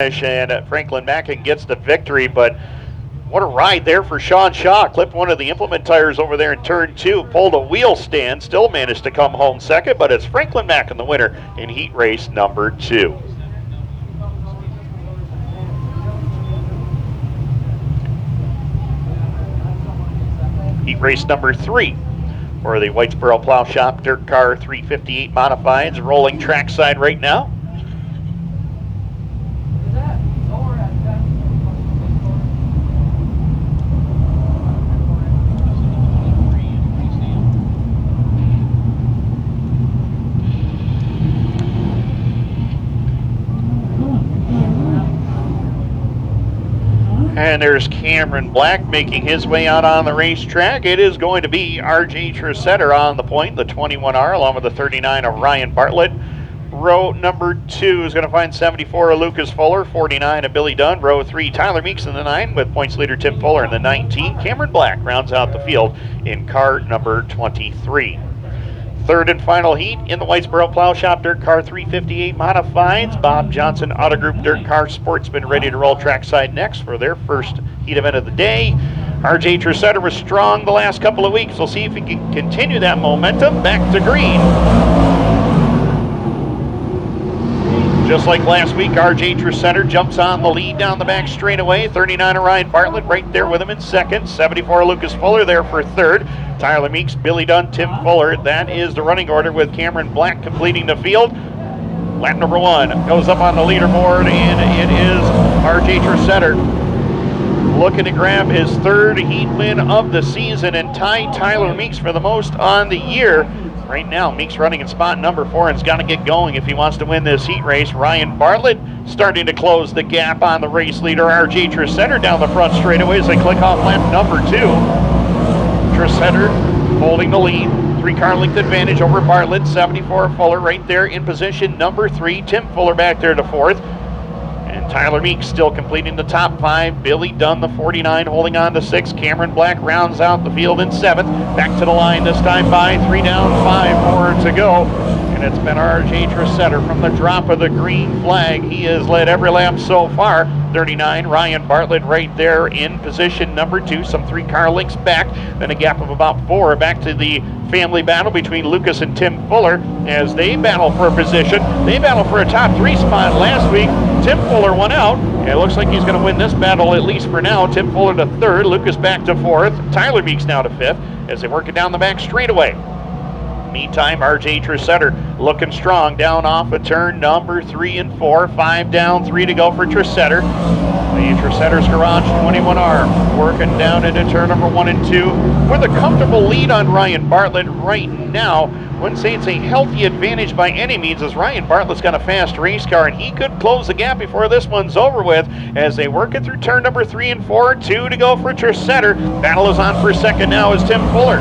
And Franklin Mackin gets the victory, but what a ride there for Sean Shaw. Clipped one of the implement tires over there in turn 2, pulled a wheel stand, still managed to come home second, but it's Franklin Mackin the winner in heat race number 2. Heat race number 3 for the Whitesboro Plow Shop Dirt Car 358 Modifieds, rolling trackside right now. And there's Cameron Black making his way out on the racetrack. It is going to be R.J. Tressetter on the point, the 21R, along with the 39 of Ryan Bartlett. Row number 2 is going to find 74 of Lucas Fuller, 49 of Billy Dunn. Row 3, Tyler Meeks in the 9, with points leader Tim Fuller in the 19. Cameron Black rounds out the field in car number 23. Third and final heat in the Whitesboro Plow Shop Dirt Car 358 Modifieds. Bob Johnson Auto Group Dirt Car Sportsman ready to roll trackside next for their first heat event of the day. R.J. Tressetter was strong the last couple of weeks. We'll see if he can continue that momentum. Back to green. Just like last week, R.J. Tressetter jumps on the lead down the back straightaway. 39 of Ryan Bartlett right there with him in second. 74 of Lucas Fuller there for third. Tyler Meeks, Billy Dunn, Tim Fuller. That is the running order with Cameron Black completing the field. Lap number 1 goes up on the leaderboard, and it is R.J. Tressetter looking to grab his third heat win of the season and tie Tyler Meeks for the most on the year. Right now, Meeks running in spot number 4 and has got to get going if he wants to win this heat race. Ryan Bartlett starting to close the gap on the race leader, R.J. Tressetter, down the front straightaway as they click off lap number 2. Tressetter holding the lead. 3-car length advantage over Bartlett. 74 Fuller right there in position number 3. Tim Fuller back there to 4th. And Tyler Meeks still completing the top 5. Billy Dunn, the 49, holding on to 6. Cameron Black rounds out the field in 7th. Back to the line this time by 3 down, 5 more to go. And it's been R.J. Tressetter from the drop of the green flag. He has led every lap so far. 39, Ryan Bartlett right there in position number 2. Some 3-car lengths back. Then a gap of about 4 back to the family battle between Lucas and Tim Fuller as they battle for a position. They battle for a top 3 spot last week. Tim Fuller won out. And it looks like he's going to win this battle at least for now. Tim Fuller to 3rd, Lucas back to 4th. Tyler Meeks now to 5th as they work it down the back straightaway. Meantime, R.J. Tressetter looking strong down off of turn number 3 and 4. 5 down, 3 to go for Tressetter. The Tressetter's Garage 21R working down into turn number 1 and 2 with a comfortable lead on Ryan Bartlett right now. Wouldn't say it's a healthy advantage by any means, as Ryan Bartlett's got a fast race car and he could close the gap before this one's over with as they work it through turn number 3 and 4. 2 to go for Tressetter. Battle is on for second now as Tim Fuller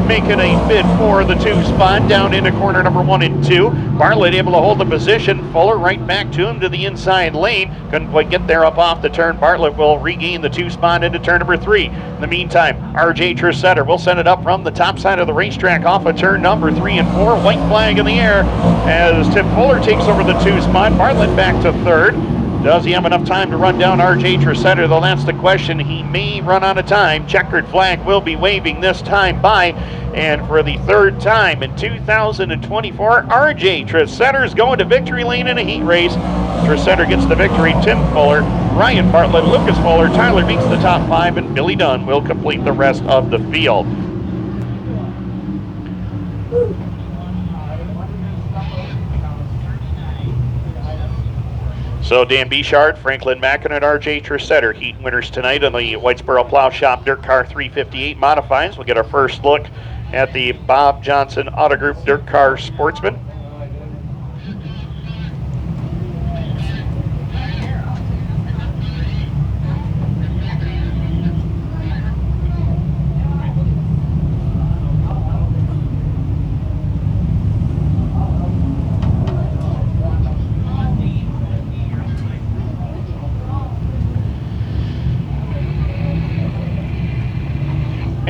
making a bid for the 2 spot down into corner number 1 and 2. Bartlett able to hold the position. Fuller right back to him to the inside lane. Couldn't quite get there up off the turn. Bartlett will regain the 2 spot into turn number 3. In the meantime, R.J. Tressetter will send it up from the top side of the racetrack off of turn number 3 and 4. White flag in the air as Tim Fuller takes over the 2 spot. Bartlett back to 3rd. Does he have enough time to run down R.J. Tressetter? Though that's the question. He may run out of time. Checkered flag will be waving this time by. And for the 3rd time in 2024, R.J. Tressetter's going to victory lane in a heat race. Tressetter gets the victory. Tim Fuller, Ryan Bartlett, Lucas Fuller, Tyler Meeks the top 5, and Billy Dunn will complete the rest of the field. So Dan Beachard, Franklin Mackin, and R.J. Tressetter heat winners tonight on the Whitesboro Plow Shop Dirt Car 358 Modifieds. We'll get our first look at the Bob Johnson Auto Group Dirt Car Sportsman.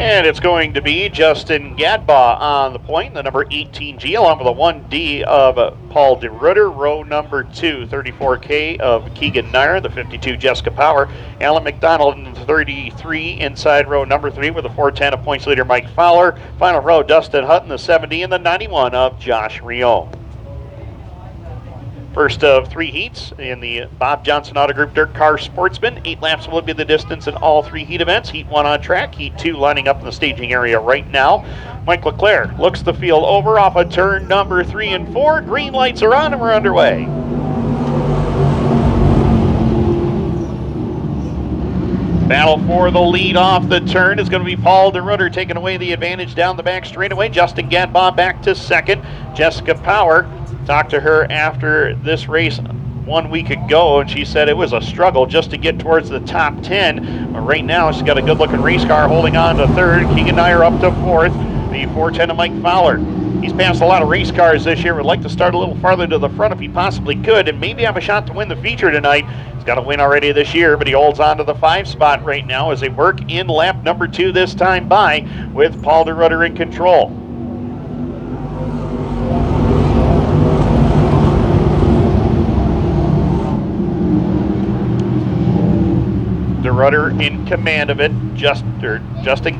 And it's going to be Justin Gadbaugh on the point, the number 18G, along with the 1D of Paul DeRutter. Row number 2, 34K of Keegan Nair, the 52 Jessica Power. Alan McDonald in the 33 inside row number 3 with the 410 of points leader Mike Fowler. Final row, Dustin Hutton, the 70 and the 91 of Josh Rio. First of 3 heats in the Bob Johnson Auto Group DIRTcar Sportsman. 8 laps will be the distance in all 3 heat events. Heat 1 on track, Heat 2 lining up in the staging area right now. Mike Leclerc looks the field over off of turn number 3 and 4. Green lights are on and we're underway. Battle for the lead off the turn is going to be Paul DeRutter taking away the advantage down the back straightaway. Justin Gadbaugh back to second. Jessica Power, talked to her after this race 1 week ago, and she said it was a struggle just to get towards the top 10. But right now, she's got a good-looking race car holding on to third. Keegan Nair up to fourth. The 410 of Mike Fowler. He's passed a lot of race cars this year. Would like to start a little farther to the front if he possibly could, and maybe have a shot to win the feature tonight. He's got a win already this year, but he holds on to the 5 spot right now as they work in lap number 2 this time by with Paul DeRutter in control. DeRutter in command of it. Justin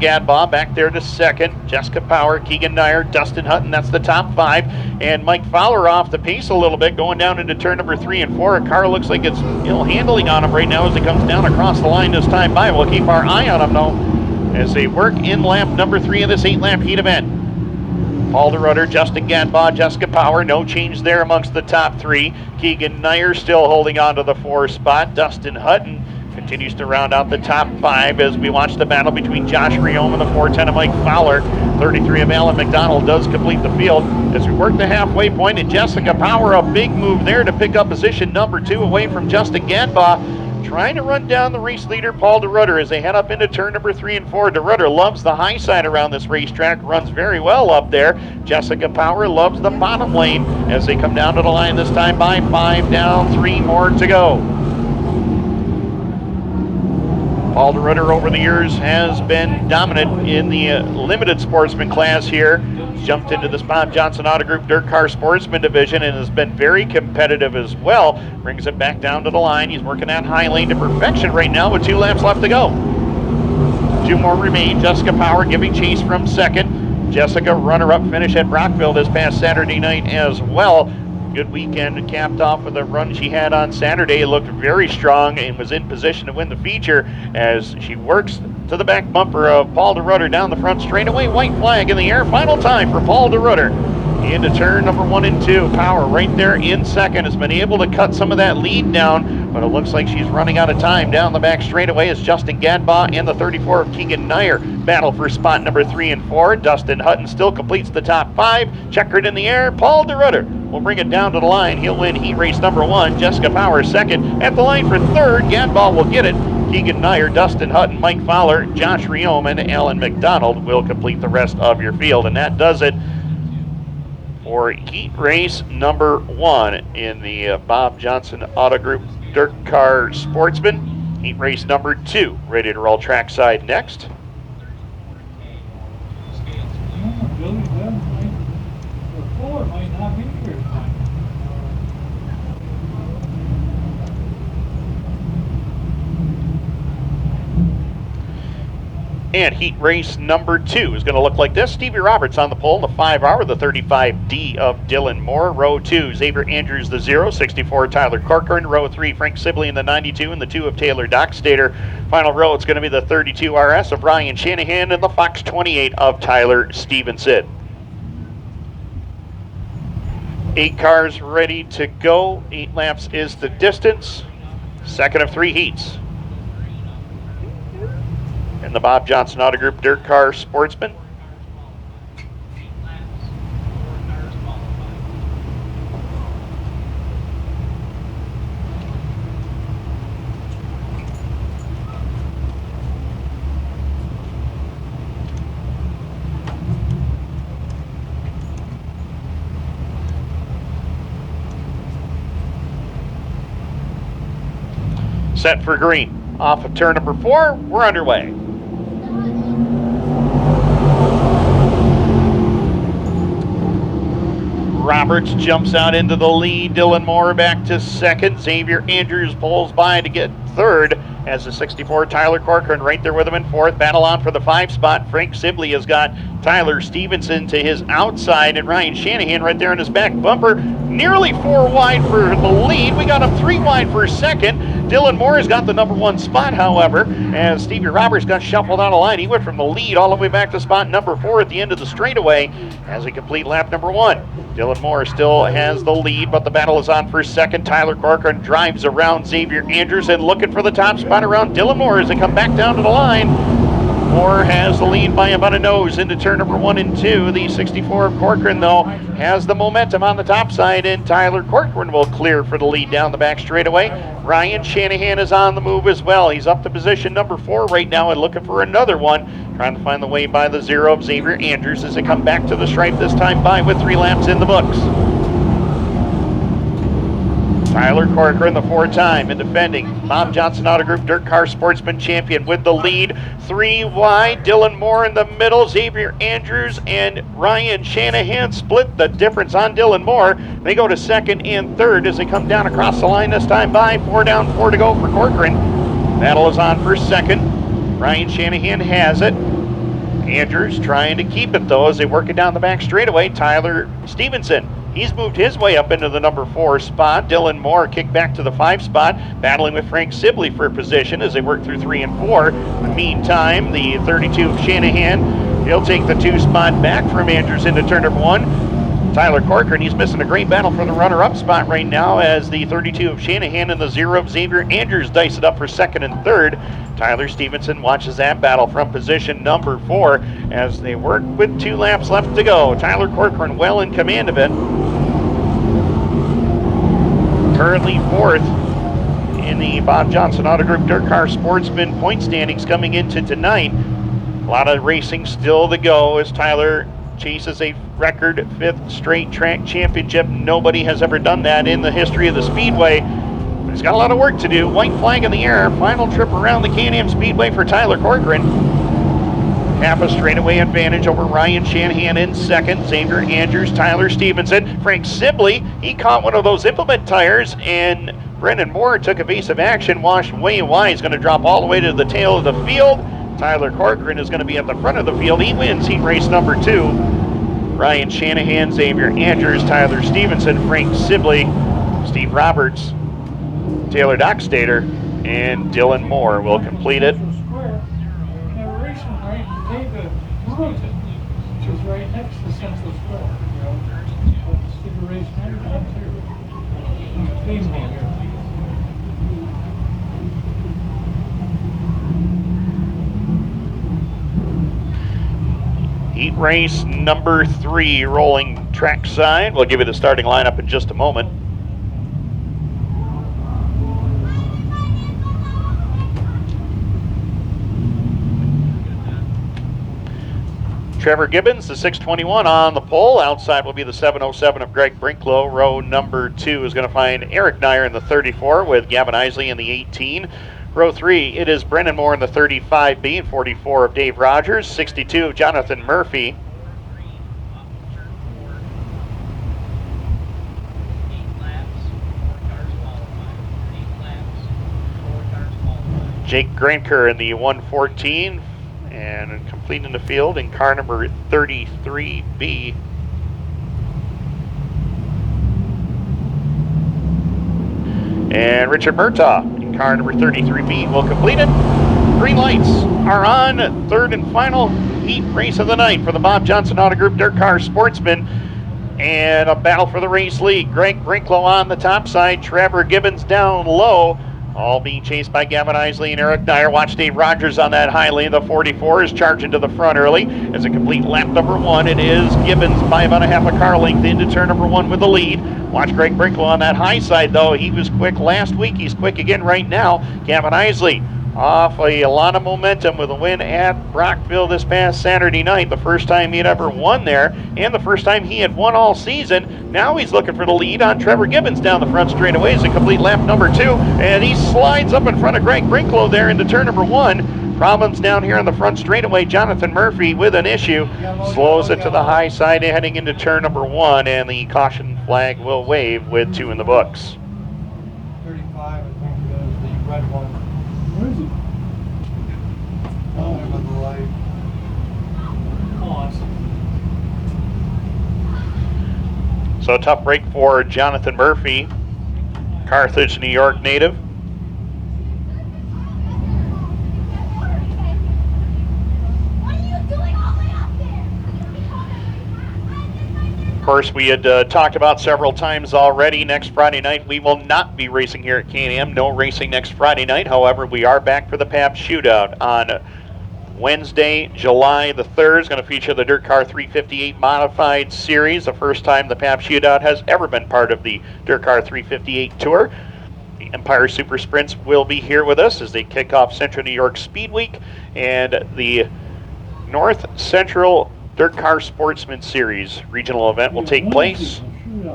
Gadbaugh back there to second. Jessica Power, Keegan Nair, Dustin Hutton, that's the top 5. And Mike Fowler off the pace a little bit, going down into turn number 3 and 4. A car looks like it's handling on him right now as he comes down across the line this time by. We'll keep our eye on him though as they work in lap number 3 of this 8-lap heat event. Paul DeRutter, Justin Gadbaugh, Jessica Power, no change there amongst the top 3. Keegan Nair still holding on to the 4 spot. Dustin Hutton continues to round out the top 5 as we watch the battle between Josh Riome and the 410 of Mike Fowler. 33 of Alan McDonald does complete the field as we work the halfway point, and Jessica Power, a big move there to pick up position number 2 away from Justin Gadbaugh, trying to run down the race leader Paul DeRutter as they head up into turn number 3 and 4. DeRutter loves the high side around this racetrack, runs very well up there. Jessica Power loves the bottom lane as they come down to the line this time by 5 down, 3 more to go. Paul DeRutter over the years has been dominant in the limited sportsman class here. He's jumped into this Bob Johnson Auto Group DIRTcar Sportsman division and has been very competitive as well. Brings it back down to the line. He's working that high lane to perfection right now with 2 laps left to go. 2 more remain. Jessica Power giving chase from second. Jessica, runner-up finish at Brockville this past Saturday night as well. Good weekend, capped off with a run she had on Saturday. It looked very strong and was in position to win the feature as she works to the back bumper of Paul DeRutter down the front straightaway. White flag in the air. Final time for Paul DeRutter into turn number 1 and 2. Power right there in second has been able to cut some of that lead down, but it looks like she's running out of time down the back straightaway as Justin Gadbaugh and the 34 of Keegan Nair battle for spot number 3 and 4. Dustin Hutton still completes the top 5. Checkered in the air. Paul DeRutter will bring it down to the line. He'll win heat race number 1. Jessica Power second. At the line for third, Gadbaugh will get it. Keegan Nair, Dustin Hutton, Mike Fowler, Josh Riome, and Alan McDonald will complete the rest of your field. And that does it for heat race number 1 in the Bob Johnson Auto Group DIRTcar Sportsman. Heat race number 2 ready to roll trackside next. And heat race number 2 is going to look like this. Stevie Roberts on the pole, the 5R, the 35D of Dylan Moore. Row 2, Xavier Andrews, the 0, 64, Tyler Corcoran. Row 3, Frank Sibley in the 92 and the 2 of Taylor Dockstader. Final row, it's going to be the 32 RS of Ryan Shanahan and the Fox 28 of Tyler Stevenson. 8 cars ready to go. 8 laps is the distance. Second of 3 heats. In the Bob Johnson Auto Group DIRTcar Sportsman. Set for green. Off of turn number 4, we're underway. Roberts jumps out into the lead. Dylan Moore back to second. Xavier Andrews pulls by to get third as the 64 Tyler Corcoran right there with him in fourth. Battle on for the 5 spot. Frank Sibley has got Tyler Stevenson to his outside, and Ryan Shanahan right there in his back bumper. Nearly 4 wide for the lead. We got him 3 wide for second. Dylan Moore has got the number 1 spot, however, as Stevie Roberts got shuffled out of line. He went from the lead all the way back to spot number 4 at the end of the straightaway as a complete lap number 1. Dylan Moore still has the lead, but the battle is on for second. Tyler Corcoran drives around Xavier Andrews and looking for the top spot around Dylan Moore as they come back down to the line. Moore has the lead by about a nose into turn number 1 and 2. The 64 of Corcoran, though, has the momentum on the top side, and Tyler Corcoran will clear for the lead down the back straightaway. Ryan Shanahan is on the move as well. He's up to position number 4 right now and looking for another one, trying to find the way by the 0 of Xavier Andrews as they come back to the stripe, this time by with 3 laps in the books. Tyler Corcoran, the 4-time and defending Bob Johnson Auto Group DIRTcar Sportsman Champion with the lead. 3 wide, Dylan Moore in the middle, Xavier Andrews and Ryan Shanahan split the difference on Dylan Moore. They go to second and third as they come down across the line this time by. 4 down, 4 to go for Corcoran. Battle is on for second. Ryan Shanahan has it. Andrews trying to keep it though as they work it down the back straightaway. Tyler Stevenson, he's moved his way up into the number 4 spot. Dylan Moore kicked back to the 5 spot, battling with Frank Sibley for position as they work through 3 and 4. In the meantime, the 32 of Shanahan, he'll take the 2 spot back from Andrews into turn number 1. Tyler Corcoran, he's missing a great battle for the runner-up spot right now as the 32 of Shanahan and the 0 of Xavier Andrews dice it up for second and third. Tyler Stevenson watches that battle from position number 4 as they work with 2 laps left to go. Tyler Corcoran well in command of it. Currently 4th in the Bob Johnson Auto Group DIRTcar Sportsman point standings coming into tonight. A lot of racing still to go as Tyler chases a record 5th straight track championship. Nobody has ever done that in the history of the Speedway. But he's got a lot of work to do. White flag in the air. Final trip around the Am Speedway for Tyler Corcoran. Half a straightaway advantage over Ryan Shanahan in second. Xavier Andrews, Tyler Stevenson. Frank Sibley, he caught one of those implement tires, and Brendan Moore took evasive action, washed way wide. He's going to drop all the way to the tail of the field. Tyler Corcoran is going to be at the front of the field. He wins heat race number 2. Ryan Shanahan, Xavier Andrews, Tyler Stevenson, Frank Sibley, Steve Roberts, Taylor Dockstader, and Dylan Moore will complete it. Which is right next to Central Square. Heat race number 3 rolling trackside. We'll give you the starting lineup in just a moment. Trevor Gibbons, the 621 on the pole. Outside will be the 707 of Greg Brinklow. Row number 2 is going to find Eric Nyer in the 34 with Gavin Isley in the 18. Row 3, it is Brendan Moore in the 35B and 44 of Dave Rogers. 62 of Jonathan Murphy. Jake Granker in the 114. And completing the field in car number 33B. And Richard Murtaugh in car number 33B will complete it. Green lights are on. Third and final heat race of the night for the Bob Johnson Auto Group DIRTcar Sportsman. And a battle for the race lead. Greg Brinklow on the top side. Trevor Gibbons down low. All being chased by Gavin Isley and Eric Dyer. Watch Dave Rogers on that high lane. The 44 is charging to the front early. As a complete lap number 1, it is Gibbons by about a half a car length into turn number 1 with the lead. Watch Greg Brinklow on that high side, though. He was quick last week. He's quick again right now. Gavin Isley off a lot of momentum with a win at Brockville this past Saturday night. The first time he had ever won there, and the first time he had won all season. Now he's looking for the lead on Trevor Gibbons down the front straightaway as a complete lap number 2, and he slides up in front of Greg Brinklow there into turn number 1. Problems down here on the front straightaway. Jonathan Murphy with an issue. Slows it to the high side heading into turn number 1, and the caution flag will wave with 2 in the books. 35, I think it is, the red one. Where is he? Oh, with the light. Oh, I see. So a tough break for Jonathan Murphy, Carthage, New York native. Of course, we had talked about several times already. Next Friday night, we will not be racing here at Can-Am. No racing next Friday night. However, we are back for the PAP Shootout on Wednesday, July the 3rd. It's going to feature the DIRTcar 358 Modified Series, the first time the PAP Shootout has ever been part of the DIRTcar 358 Tour. The Empire Super Sprints will be here with us as they kick off Central New York Speed Week, and the North Central DIRTcar Sportsman Series regional event will take place.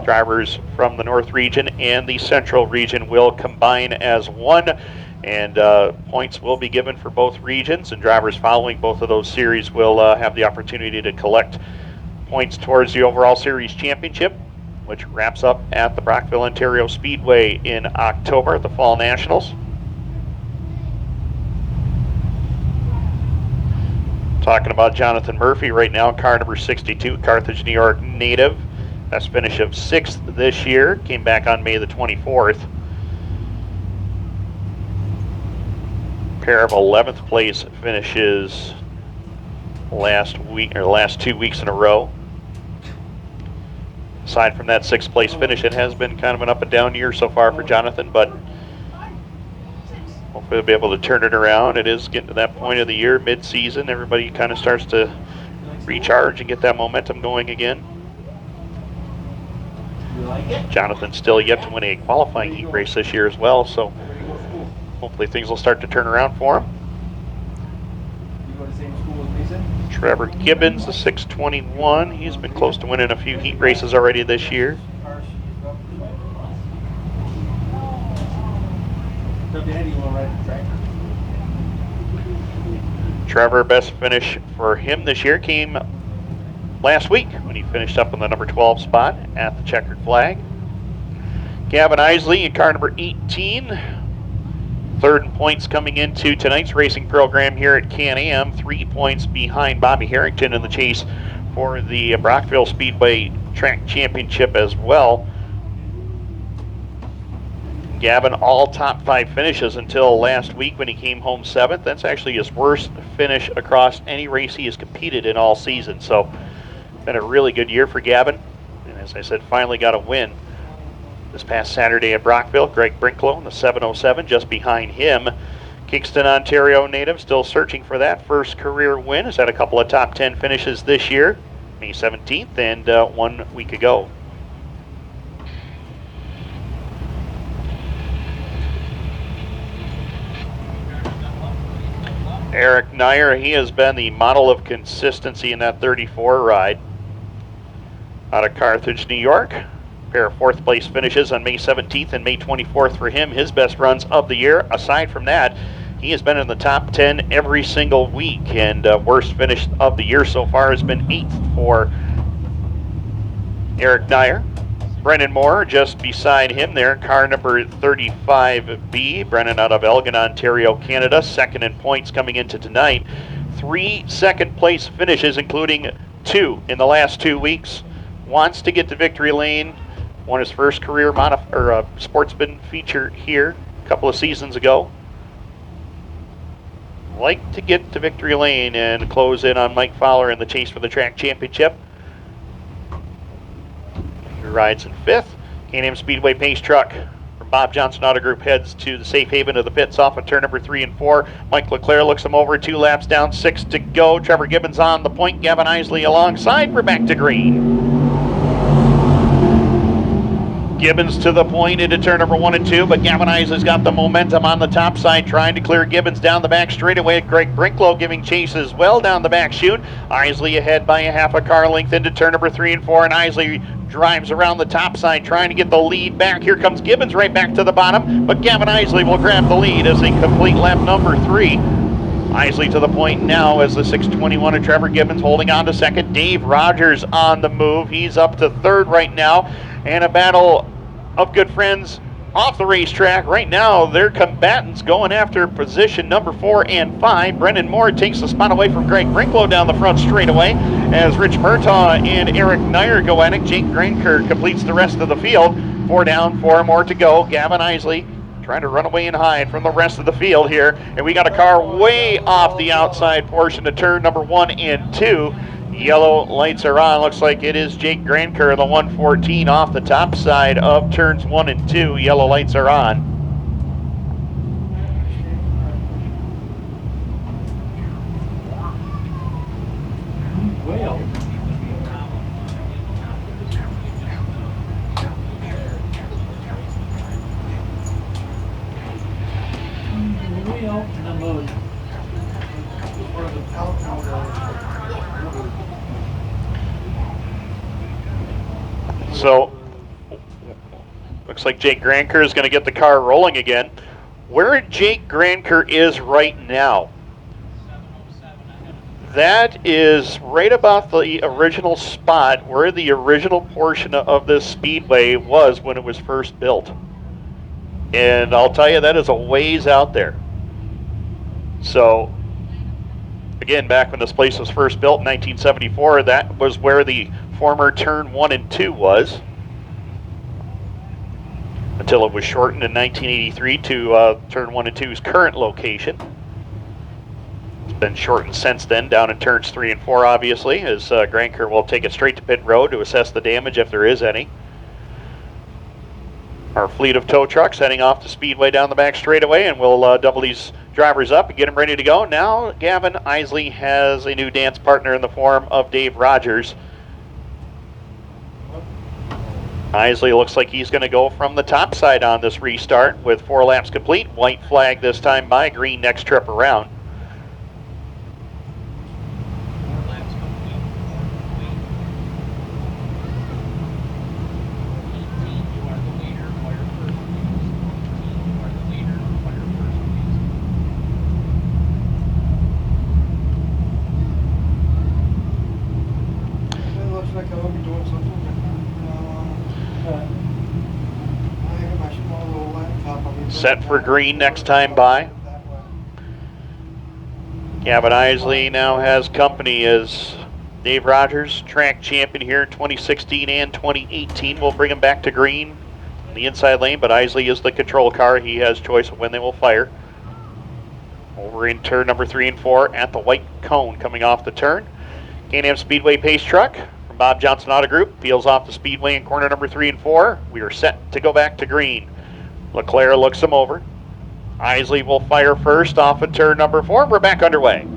Drivers from the North region and the Central region will combine as one, and points will be given for both regions, and drivers following both of those series will have the opportunity to collect points towards the overall series championship, which wraps up at the Brockville, Ontario Speedway in October at the Fall Nationals. Talking about Jonathan Murphy right now, car number 62, Carthage, New York native. Best finish of 6th this year. Came back on May the 24th. Pair of 11th place finishes last 2 weeks in a row. Aside from that 6th place finish, it has been kind of an up and down year so far for Jonathan, but hopefully they'll be able to turn it around. It is getting to that point of the year, mid-season. Everybody kind of starts to recharge and get that momentum going again. Jonathan still yet to win a qualifying heat race this year as well, so hopefully things will start to turn around for him. Trevor Gibbons, the 621. He's been close to winning a few heat races already this year. Trevor, best finish for him this year came last week when he finished up in the number 12 spot at the checkered flag. Gavin Isley in car number 18. Third in points coming into tonight's racing program here at Can-Am. 3 points behind Bobby Harrington in the chase for the Brockville Speedway Track Championship as well. Gavin, all top 5 finishes until last week when he came home 7th. That's actually his worst finish across any race he has competed in all season. So, been a really good year for Gavin. And as I said, finally got a win this past Saturday at Brockville. Greg Brinklow in the 707 just behind him. Kingston, Ontario native, still searching for that first career win. Has had a couple of top 10 finishes this year, May 17th and 1 week ago. Eric Nyer, he has been the model of consistency in that 34 ride out of Carthage, New York. Pair of 4th place finishes on May 17th and May 24th for him, his best runs of the year. Aside from that, he has been in the top 10 every single week, and worst finish of the year so far has been 8th for Eric Nyer. Brennan Moore just beside him there, car number 35B. Brennan out of Elgin, Ontario, Canada. Second in points coming into tonight. 3 second place finishes, including 2 in the last 2 weeks. Wants to get to victory lane. Won his first career sportsman feature here a couple of seasons ago. Like to get to victory lane and close in on Mike Fowler in the chase for the track championship. Rides in 5th. Can-Am Speedway pace truck from Bob Johnson Auto Group heads to the safe haven of the pits off of turn number 3 and 4. Mike Leclerc looks him over, 2 laps down, 6 to go. Trevor Gibbons on the point. Gavin Isley alongside for back to green. Gibbons to the point into turn number 1 and 2, but Gavin Isley's got the momentum on the top side, trying to clear Gibbons down the back straightaway. Greg Brinklow giving chase as well down the back chute. Isley ahead by a half a car length into turn number 3 and 4, and Isley drives around the top side trying to get the lead back. Here comes Gibbons right back to the bottom, but Gavin Isley will grab the lead as they complete lap number 3. Isley to the point now as the 621 of Trevor Gibbons holding on to second. Dave Rogers on the move. He's up to third right now. And a battle of good friends off the racetrack. Right now, their combatants going after position number 4 and 5. Brendan Moore takes the spot away from Greg Brinklow down the front straightaway as Rich Murtaugh and Eric Nyer go at it. Jake Granker completes the rest of the field. 4 down, 4 more to go. Gavin Isley trying to run away and hide from the rest of the field here. And we got a car way off the outside portion of turn number 1 and 2. Yellow lights are on. Looks like it is Jake Granker, the 114 off the top side of turns 1 and 2. Yellow lights are on. Well. Way out in the mud. So, looks like Jake Granker is going to get the car rolling again. Where Jake Granker is right now, that is right about the original spot where the original portion of this speedway was when it was first built. And I'll tell you, that is a ways out there. So, again, back when this place was first built in 1974, that was where the former turn 1 and 2 was, until it was shortened in 1983 to turn 1 and 2's current location. It's been shortened since then, down in turns 3 and 4, obviously, as Granker will take it straight to pit road to assess the damage if there is any. Our fleet of tow trucks heading off the speedway down the back straightaway, and we'll double these drivers up and get them ready to go. Now Gavin Isley has a new dance partner in the form of Dave Rogers. Isley looks like he's going to go from the top side on this restart with 4 laps complete. White flag this time by, green next trip around. It looks like I'll be doing something different. Set for green next time by. Gavin Isley now has company as Dave Rogers, track champion here in 2016 and 2018. We'll bring him back to green in the inside lane, but Isley is the control car. He has choice of when they will fire. Over in turn number 3 and 4 at the white cone coming off the turn. Am Speedway pace truck from Bob Johnson Auto Group peels off the speedway in corner number 3 and 4. We are set to go back to green. Leclerc looks him over. Isley will fire first off of turn number 4. We're back underway.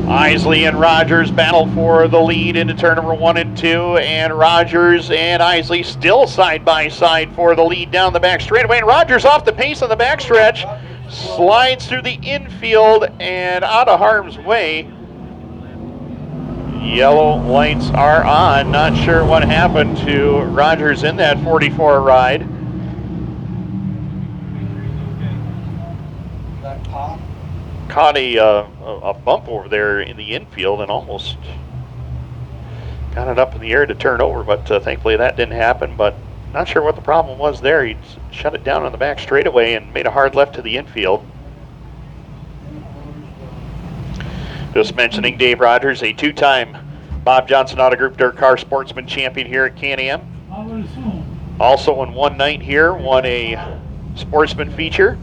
Isley and Rogers battle for the lead into turn number 1 and 2, and Rogers and Isley still side by side for the lead down the back straightaway. And Rogers off the pace on the backstretch, slides through the infield and out of harm's way. Yellow lights are on. Not sure what happened to Rogers in that 44 ride. That pop. Caught a bump over there in the infield and almost got it up in the air to turn over, but thankfully that didn't happen. But not sure what the problem was there. He shut it down on the back straightaway and made a hard left to the infield. Just mentioning Dave Rogers, a 2-time Bob Johnson Auto Group DIRTcar Sportsman champion here at Can-Am. I would assume. Also in one night here, won a Sportsman feature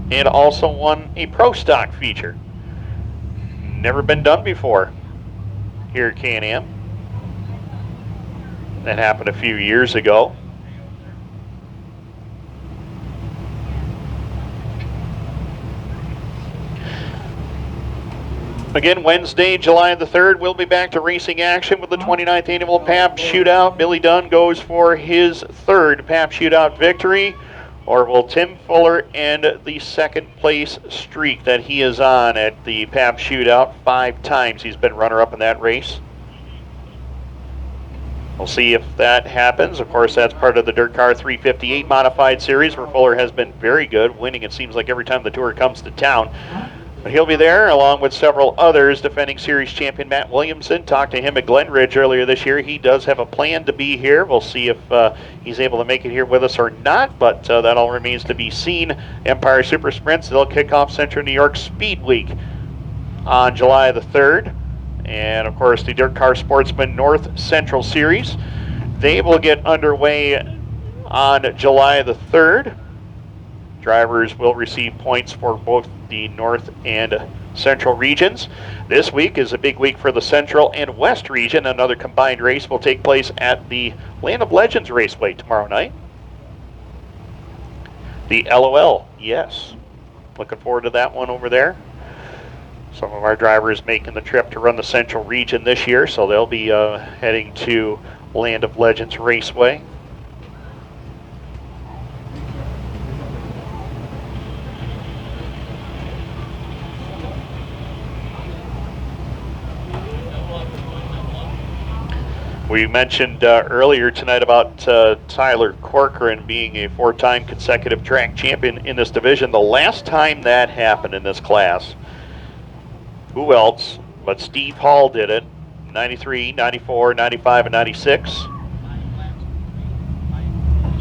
and also won a Pro Stock feature. Never been done before here at Can-Am. That happened a few years ago. Again, Wednesday, July the 3rd, we'll be back to racing action with the 29th Annual PAP Shootout. Billy Dunn goes for his third PAP Shootout victory. Or will Tim Fuller end the second place streak that he is on at the PAP Shootout? 5 times he's been runner-up in that race. We'll see if that happens. Of course, that's part of the DIRTcar 358 Modified Series, where Fuller has been very good, winning it seems like every time the Tour comes to town. But he'll be there along with several others. Defending series champion Matt Williamson, talked to him at Glen Ridge earlier this year. He does have a plan to be here. We'll see if he's able to make it here with us or not, but that all remains to be seen. Empire Super Sprints, they'll kick off Central New York Speed Week on July the 3rd. And of course, the DIRTcar Sportsman North Central Series, they will get underway on July the 3rd. Drivers will receive points for both the North and Central regions. This week is a big week for the Central and West region. Another combined race will take place at the Land of Legends Raceway tomorrow night. The LOL, yes. Looking forward to that one over there. Some of our drivers making the trip to run the Central region this year, so they'll be heading to Land of Legends Raceway. We mentioned earlier tonight about Tyler Corcoran being a 4-time consecutive track champion in this division. The last time that happened in this class, who else but Steve Hall did it, 93, 94, 95, and 96.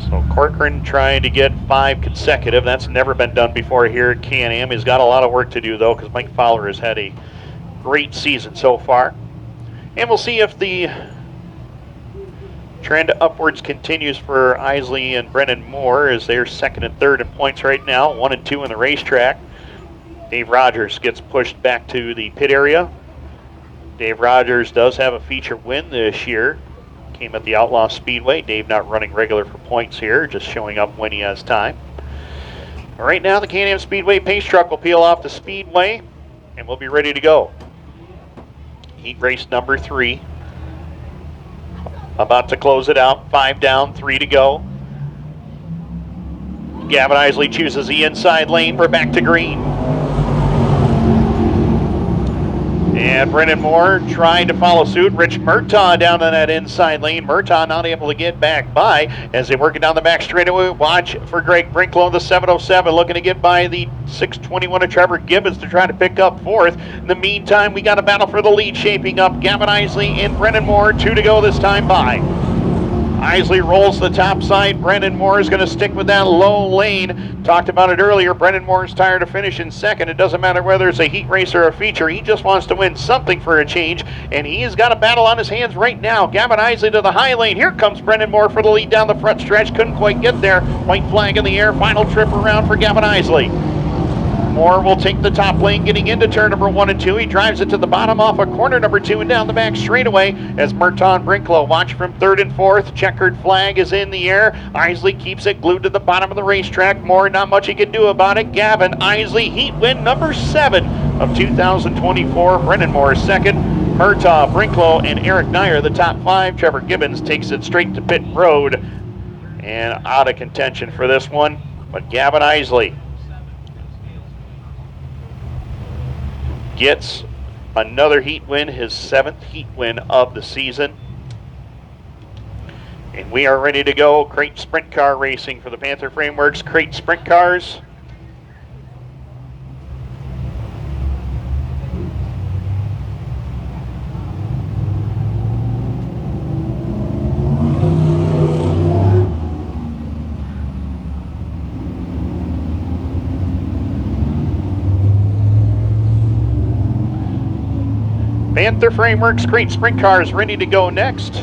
So Corcoran trying to get 5 consecutive. That's never been done before here at Can-Am. He's got a lot of work to do, though, because Mike Fowler has had a great season so far. And we'll see if the trend upwards continues for Isley and Brennan Moore, as they're second and third in points right now, 1 and 2 in the racetrack. Dave Rogers gets pushed back to the pit area. Dave Rogers does have a feature win this year. Came at the Outlaw Speedway. Dave not running regular for points here, just showing up when he has time. All right, now the Can-Am Speedway pace truck will peel off the Speedway, and we'll be ready to go. Heat race number 3. About to close it out. 5 down, 3 to go. Gavin Isley chooses the inside lane. We're back to green. And Brennan Moore trying to follow suit. Rich Murtaugh down on that inside lane. Murtaugh not able to get back by as they work it down the back straightaway. Watch for Greg Brinklow, the 707, looking to get by the 621 of Trevor Gibbons to try to pick up 4th. In the meantime, we got a battle for the lead shaping up. Gavin Isley and Brennan Moore, 2 to go this time by. Isley rolls the top side. Brennan Moore is going to stick with that low lane. Talked about it earlier. Brennan Moore is tired of finishing second. It doesn't matter whether it's a heat race or a feature. He just wants to win something for a change, and he has got a battle on his hands right now. Gavin Isley to the high lane. Here comes Brennan Moore for the lead down the front stretch. Couldn't quite get there. White flag in the air. Final trip around for Gavin Isley. Moore will take the top lane, getting into turn number 1 and 2. He drives it to the bottom off of corner number 2 and down the back straightaway as Murtaugh and Brinklow watch from 3rd and 4th. Checkered flag is in the air. Isley keeps it glued to the bottom of the racetrack. Moore, not much he can do about it. Gavin Isley, heat win number 7 of 2024. Brennan Moore second. Murtaugh, Brinklow, and Eric Nyer the top 5. Trevor Gibbons takes it straight to pit road and out of contention for this one. But Gavin Isley gets another heat win, his 7th heat win of the season. And we are ready to go. Crate Sprint Car racing for the Panther Frameworks Crate Sprint Cars. Panther Frameworks Crate Sprint Cars ready to go next.